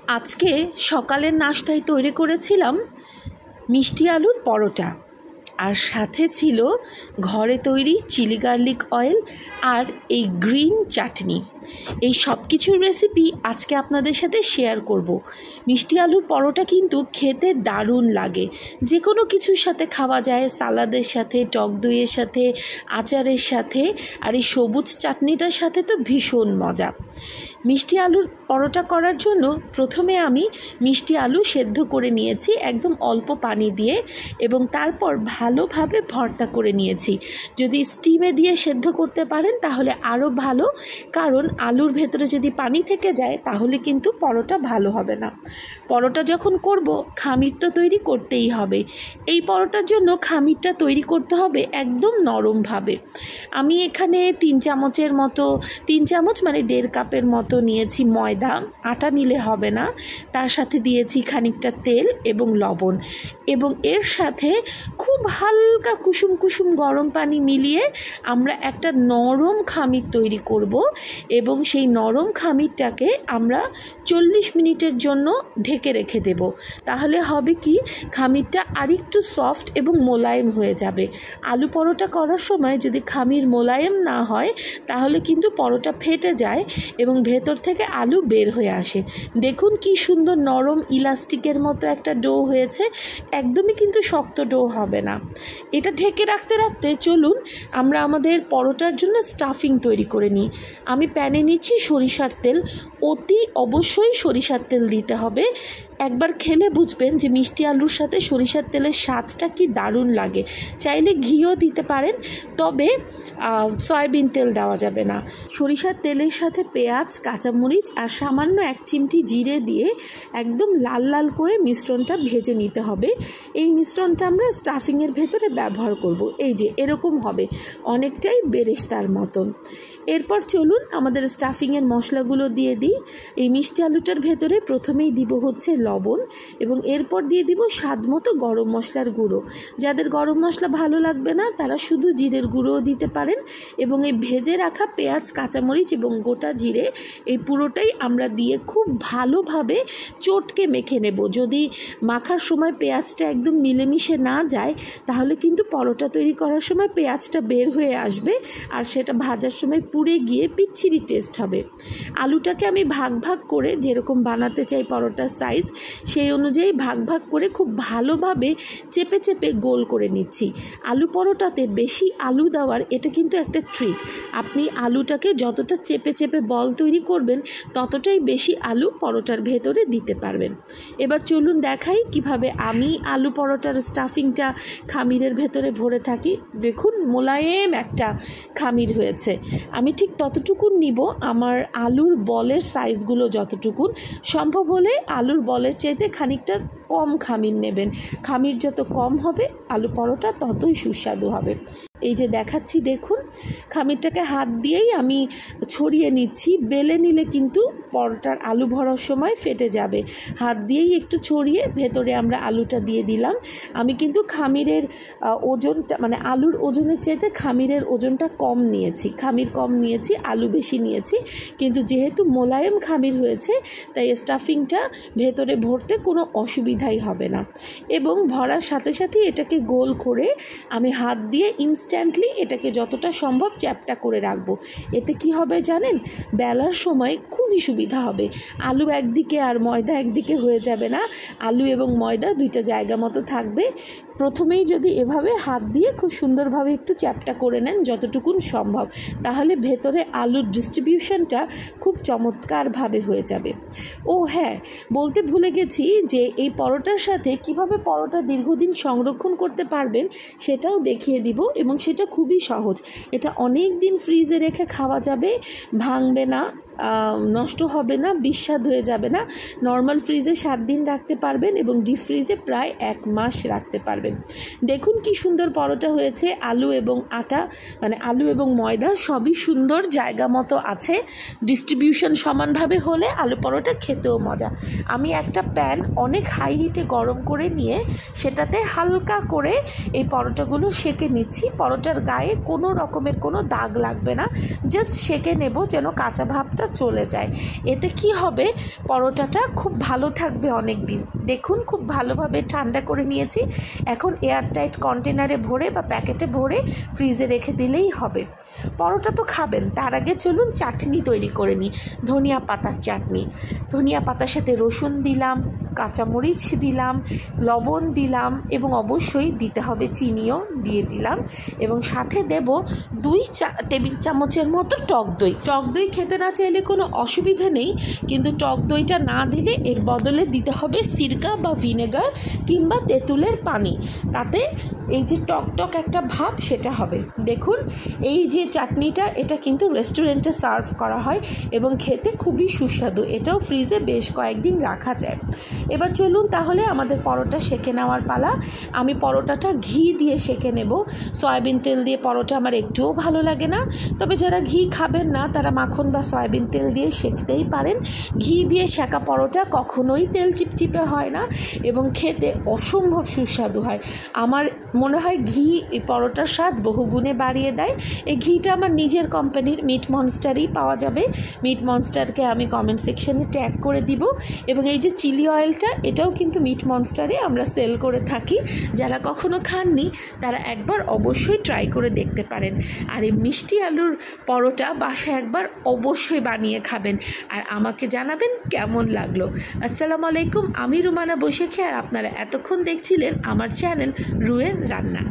আজকে সকালের নাস্তায় তৈরি করেছিলাম মিষ্টি আলুর পরোটা, আর সাথে ছিল ঘরে তৈরি চিলি গার্লিক অয়েল আর এই গ্রিন চাটনি। এই সব কিছুর রেসিপি আজকে আপনাদের সাথে শেয়ার করব। মিষ্টি আলুর পরোটা কিন্তু খেতে দারুণ লাগে, যে কোনো কিছুর সাথে খাওয়া যায়, সালাদের সাথে, টক দইয়ের সাথে, আচারের সাথে, আর এই সবুজ চাটনিটার সাথে তো ভীষণ মজা। মিষ্টি আলুর পরোটা করার জন্য প্রথমে আমি মিষ্টি আলু সেদ্ধ করে নিয়েছি একদম অল্প পানি দিয়ে, এবং তারপর ভালোভাবে ভর্তা করে নিয়েছি। যদি স্টিমে দিয়ে সেদ্ধ করতে পারেন তাহলে আরও ভালো, কারণ আলুর ভেতরে যদি পানি থেকে যায় তাহলে কিন্তু পরোটা ভালো হবে না। পরোটা যখন করব খামির তো তৈরি করতেই হবে। এই পরোটার জন্য খামিরটা তৈরি করতে হবে একদম নরমভাবে। আমি এখানে 3 চামচের মতো, 3 চামচ মানে 1.5 কাপের মতো নিয়েছি ময়দা, আটা নিলে হবে না। তার সাথে দিয়েছি খানিকটা তেল এবং লবণ, এবং এর সাথে খুব হালকা কুসুম কুসুম গরম পানি মিলিয়ে আমরা একটা নরম খামির তৈরি করব, এবং সেই নরম খামিরটাকে আমরা 40 মিনিটের জন্য ঢেকে রেখে দেব। তাহলে হবে কি, খামিরটা আরেকটু সফট এবং মোলায়েম হয়ে যাবে। আলু পরোটা করার সময় যদি খামির মোলায়েম না হয় তাহলে কিন্তু পরোটা ফেটে যায় এবং ভেতর থেকে আলু বের হয়ে আসে। দেখুন কি সুন্দর নরম ইলাস্টিকের মতো একটা ডো হয়েছে, একদমই কিন্তু শক্ত ডো হবে না। এটা ঢেকে রাখতে রাখতে চলুন আমরা আমাদের পরোটার জন্য স্টাফিং তৈরি করে নিই। আমি প্যানে নিচ্ছি সরিষার তেল, অতি অবশ্যই সরিষার তেল দিতে হবে। একবার খেলে বুঝবেন যে মিষ্টি আলুর সাথে সরিষার তেলের স্বাদটা কি দারুণ লাগে। চাইলে ঘিও দিতে পারেন, তবে সয়াবিন তেল দেওয়া যাবে না। সরিষার তেলের সাথে পেঁয়াজ, কাঁচামরিচ আর সামান্য 1 চিমটি জিরে দিয়ে একদম লাল লাল করে মিশ্রণটা ভেজে নিতে হবে। এই মিশ্রণটা আমরা স্টাফিংয়ের ভেতরে ব্যবহার করব। এই যে এরকম হবে, অনেকটাই বেরেস্তার মতন। এরপর চলুন আমাদের স্টাফিংয়ের মশলাগুলো দিয়ে দিই। এই মিষ্টি আলুটার ভেতরে প্রথমেই দিব হচ্ছে লবণ, এবং এরপর দিয়ে দিব স্বাদ মতো গরম মশলার গুঁড়ো। যাদের গরম মশলা ভালো লাগবে না তারা শুধু জিরের গুঁড়োও দিতে পারেন। এবং এই ভেজে রাখা পেঁয়াজ, কাঁচামরিচ এবং গোটা জিরে এই পুরোটাই আমরা দিয়ে খুব ভালোভাবে চটকে মেখে নেব। যদি মাখার সময় পেঁয়াজটা একদম মিলেমিশে না যায় তাহলে কিন্তু পরোটা তৈরি করার সময় পেঁয়াজটা বের হয়ে আসবে, আর সেটা ভাজার সময় পুড়ে গিয়ে পিচ্ছিরি টেস্ট হবে। আলুটাকে আমি ভাগ ভাগ করে, যেরকম বানাতে চাই পরোটার সাইজ সেই অনুযায়ী ভাগ ভাগ করে খুব ভালোভাবে চেপে চেপে গোল করে নিচ্ছি। আলু পরোটাতে বেশি আলু দেওয়ার এটা কিন্তু একটা ট্রিক। আপনি আলুটাকে যতটা চেপে চেপে বল তৈরি করবেন ততটাই বেশি আলু পরোটার ভেতরে দিতে পারবেন। এবার চলুন দেখাই কিভাবে আমি আলু পরোটার স্টাফিংটা খামিরের ভেতরে ভরে থাকি। দেখুন মোলায়েম একটা খামির হয়েছে। আমি ঠিক ততটুকুন নিব, আমার আলুর বলের সাইজগুলো যতটুকুন সম্ভব হলে আলুর বলের চাইতে খানিকটা কম খামির নেবেন। খামির যত কম হবে আলু পরোটা ততই সুস্বাদু হবে। এই যে দেখাচ্ছি দেখুন, খামিরটাকে হাত দিয়েই আমি ছড়িয়ে নিচ্ছি। বেলে নিলে কিন্তু পরোটার আলু ভরার সময় ফেটে যাবে। হাত দিয়েই একটু ছড়িয়ে ভেতরে আমরা আলুটা দিয়ে দিলাম। আমি কিন্তু খামিরের ওজনটা, মানে আলুর ওজনের চাইতে খামিরের ওজনটা কম নিয়েছি, খামির কম নিয়েছি, আলু বেশি নিয়েছি। কিন্তু যেহেতু মোলায়েম খামির হয়েছে তাই স্টাফিংটা ভেতরে ভরতে কোনো অসুবিধাই হবে না। এবং ভরার সাথে সাথে এটাকে গোল করে আমি হাত দিয়ে ইনস্ট্যান্টলি এটাকে যতটা সম্ভব চ্যাপটা করে রাখবো। এতে কি হবে জানেন, বেলার সময় খুবই সুবিধা হবে। আলু একদিকে আর ময়দা একদিকে হয়ে যাবে না, আলু এবং ময়দা দুইটা জায়গা মতো থাকবে। প্রথমেই যদি এভাবে হাত দিয়ে খুব সুন্দরভাবে একটু চ্যাপটা করে নেন যতটুকুন সম্ভব, তাহলে ভেতরে আলুর ডিস্ট্রিবিউশনটা খুব চমৎকারভাবে হয়ে যাবে। ও হ্যাঁ, বলতে ভুলে গেছি যে এই পরোটার সাথে কিভাবে পরোটা দীর্ঘদিন সংরক্ষণ করতে পারবেন সেটাও দেখিয়ে দিব, এবং সেটা খুবই সহজ। এটা অনেক দিন ফ্রিজে রেখে খাওয়া যাবে, ভাঙবে না, নষ্ট হবে না, বিস্বাদ হয়ে যাবে না। নর্মাল ফ্রিজে 7 দিন রাখতে পারবেন এবং ডিপ ফ্রিজে প্রায় 1 মাস রাখতে পারবেন। দেখুন কি সুন্দর পরোটা হয়েছে। আলু এবং আটা, মানে আলু এবং ময়দা সবই সুন্দর জায়গা মতো আছে। ডিস্ট্রিবিউশন সমানভাবে হলে আলু পরোটা খেতেও মজা। আমি একটা প্যান অনেক হাই হিটে গরম করে নিয়ে সেটাতে হালকা করে এই পরোটাগুলো সেঁকে নিচ্ছি। পরোটার গায়ে কোনো রকমের কোনো দাগ লাগবে না, জাস্ট সেঁকে নেব যেন কাঁচা ভাবটা গন্ধটা চলে যায়। এতে কি হবে, পরোটাটা খুব ভালো থাকবে অনেক দিন। দেখুন খুব ভালোভাবে ঠান্ডা করে নিয়েছি। এখন এয়ারটাইট কন্টেনারে ভরে বা প্যাকেটে ভরে ফ্রিজে রেখে দিলেই হবে। পরোটা তো খাবেন, তার আগে চলুন চাটনি তৈরি করে নিই। ধনিয়া পাতার চাটনি, ধনিয়া পাতার সাথে রসুন দিলাম, কাঁচামরিচ দিলাম, লবণ দিলাম এবং অবশ্যই দিতে হবে চিনিও দিয়ে দিলাম এবং সাথে দেব 2 টেবিল চামচের মতো টক দই। টক দই খেতে না চাইলে কোনো অসুবিধা নেই, কিন্তু টক দইটা না দিলে এর বদলে দিতে হবে সিরকা বা ভিনেগার কিংবা তেঁতুলের পানি। তাতে এই যে টক একটা ভাব সেটা হবে। দেখুন এই যে চাটনিটা, এটা কিন্তু রেস্টুরেন্টে সার্ভ করা হয় এবং খেতে খুবই সুস্বাদু। এটাও ফ্রিজে বেশ কয়েকদিন রাখা যায়। এবার চলুন তাহলে আমাদের পরোটা সেঁকে নেওয়ার পালা। আমি পরোটাটা ঘি দিয়ে সেঁকে নেব। সয়াবিন তেল দিয়ে পরোটা আমার একটুও ভালো লাগে না, তবে যারা ঘি খাবেন না তারা মাখন বা সয়াবিন তেল দিয়ে সেঁকতেই পারেন। ঘি দিয়ে সেঁকা পরোটা কখনোই তেল চিপচিপে হয় না এবং খেতে অসম্ভব সুস্বাদু হয়। আমার মনে হয় ঘি এই পরোটার স্বাদ বহুগুণে বাড়িয়ে দেয়। এই ঘিটা আমার নিজের কোম্পানির মিট মনস্টারই পাওয়া যাবে। মিট মনস্টারকে আমি কমেন্ট সেকশনে ট্যাগ করে দিব। এবং এই যে চিলি অয়েলটা, এটাও কিন্তু মিট মনস্টারে আমরা সেল করে থাকি। যারা কখনো খাননি তারা একবার অবশ্যই ট্রাই করে দেখতে পারেন। আর এই মিষ্টি আলুর পরোটা বাসায় একবার অবশ্যই বানিয়ে খাবেন আর আমাকে জানাবেন কেমন লাগলো। আসসালামু আলাইকুম, আমি রুমানা বৈশাখী আর আপনারা এতক্ষণ দেখছিলেন আমার চ্যানেল রুয়ের রান্না।